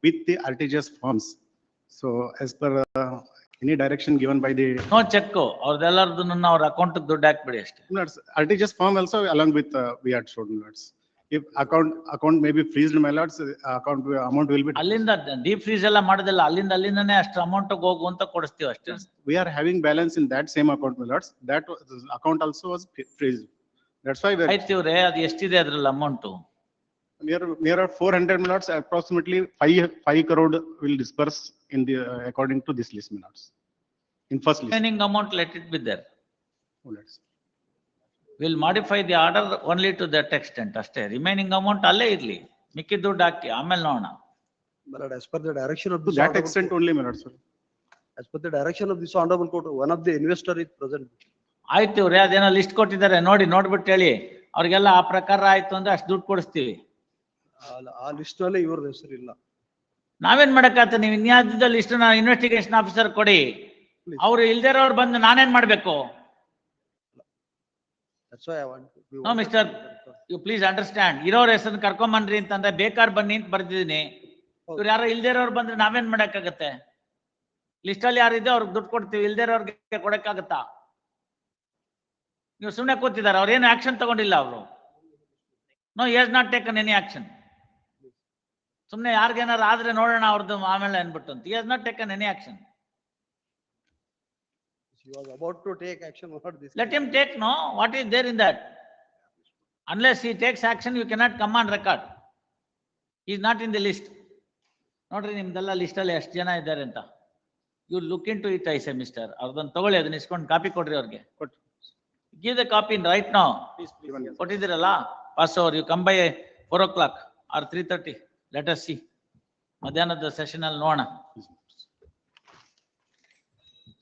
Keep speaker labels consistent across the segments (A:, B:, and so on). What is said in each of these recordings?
A: with the RTGS forms. So as per any direction given by the
B: ನೋ check ಅವ್ರದೆಲ್ಲರದನ್ನ ಅವ್ರ account ದುಡ್ಡು ಹಾಕ್ಬಿಡಿ ಅಷ್ಟೇ.
A: minutes, RTGS form also along with we had showed minutes. If account may be freezed, my lords, account amount will be.
B: ಅಲ್ಲಿಂದ deep freeze ಎಲ್ಲ ಮಾಡೋದಿಲ್ಲ, ಅಲ್ಲಿಂದನೇ ಅಷ್ಟು ಅಮೌಂಟ್ ಹೋಗು ಅಂತ ಕೊಡಿಸ್ತೀವಿ ಅಷ್ಟೇ.
A: We are having balance in that same account, my lords. That account also was freezed. That's why we are
B: ಆಯ್ತು ಇವ್ರೆ, ಅದು ಎಷ್ಟಿದೆ ಅದ್ರಲ್ಲಿ amount?
A: near 400 my lords, approximately 5 crore will disperse in the according to this list, my lords. In first list.
B: Remaining amount let it be there.
A: Oh, let's-
B: We'll modify the order only to that extent ಅಷ್ಟೇ. Remaining amount ಅಲ್ಲೇ ಇರ್ಲಿ, ಮಿಕ್ಕಿ ದುಡ್ಡು ಹಾಕಿ ಆಮೇಲೆ ನೋಡೋಣ.
C: But as per the direction of
A: To
C: this
A: that
C: honorable
A: extent
C: court-
A: only, my lords.
C: as per the direction of this honorable court, one of the investor is present.
B: ಆಯ್ತು ಇವ್ರೆ, ಅದೇನೋ list ಕೊಟ್ಟಿದ್ದಾರೆ ನೋಡ್ಬಿಟ್ಟು ಹೇಳಿ, ಅವ್ರಿಗೆಲ್ಲ ಆ ಪ್ರಕಾರ ಆಯ್ತು ಅಂದ್ರೆ ಅಷ್ಟು ದುಡ್ಡು ಕೊಡಿಸ್ತೀವಿ.
C: ಆ ಲಿಸ್ಟ್ ನಲ್ಲಿ ಇವ್ರ ಹೆಸರು ಇಲ್ಲ.
B: ನಾವೇನ್ ಮಾಡಕ್ಕಾಗ್ತದೆ? ನೀವು ಇನ್ಯಾವ್ದು ಲಿಸ್ಟ್ ಇನ್ವೆಸ್ಟಿಗೇಷನ್ ಆಫೀಸರ್ ಕೊಡಿ, ಅವ್ರು ಇಲ್ದೇ ಇರೋರು ಬಂದು ನಾನೇನ್ ಮಾಡ್ಬೇಕು?
C: That's why I want. we
B: no
C: want-
B: mister, you please understand. ಇರೋರ್ ಹೆಸರು ಕರ್ಕೊಂಬನ್ರಿ ಅಂತಂದ್ರೆ ಬೇಕಾರ್ ಬನ್ನಿ ಅಂತ ಬರ್ದಿದ್ದೀನಿ. ಇವ್ರು ಯಾರೋ ಇಲ್ದೇ ಇರೋರು ಬಂದ್ರೆ ನಾವೇನ್ ಮಾಡಕ್ಕಾಗತ್ತೆ? ಲಿಸ್ಟ್ ಅಲ್ಲಿ ಯಾರಿದೆ ಅವ್ರಿಗೆ ದುಡ್ಡು ಕೊಡ್ತೀವಿ, ಇಲ್ದೇ ಇರೋರ್ಗೆ ಕೊಡಕ್ಕಾಗತ್ತಾ? ನೀವು ಸುಮ್ನೆ ಕೂತಿದ್ದಾರೆ, ಅವ್ರೇನು ಆಕ್ಷನ್ ತಗೊಂಡಿಲ್ಲ ಅವರು. No, he has not taken any action. ಸುಮ್ನೆ ಯಾರಿಗೇನಾರು ಆದ್ರೆ ನೋಡೋಣ ಅವ್ರದ್ದು ಆಮೇಲೆ ಅನ್ಬಿಟ್ಟು ಅಂತ. He has not taken any action.
C: He was about to take action on this.
B: Let him take, no? What is there in that? Unless he takes action, you cannot come on record. He is not in the list. ನೋಡ್ರಿ ನಿಮ್ದೆಲ್ಲ list ಅಲ್ಲಿ ಎಷ್ಟು ಜನ ಇದ್ದಾರೆ ಅಂತ. You look into it, I say, mister. ಅವ್ರದನ್ನ ತಗೊಳ್ಳಿ, ಅದನ್ನ ಇಸ್ಕೊಂಡು ಕಾಪಿ ಕೊಡ್ರಿ ಅವ್ರಿಗೆ. Give the copy right now. ಕೊಟ್ಟಿದ್ದೀರಲ್ಲ, pass over. You come by 4 o'clock or 3:30. Let us see. ಮಧ್ಯಾಹ್ನದ ಸೆಷನ್ ಅಲ್ಲಿ ನೋಡೋಣ.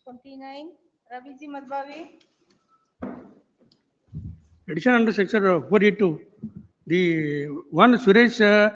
D: 29, Raviji Madhavi.
E: Addition under section 482, the one Suresh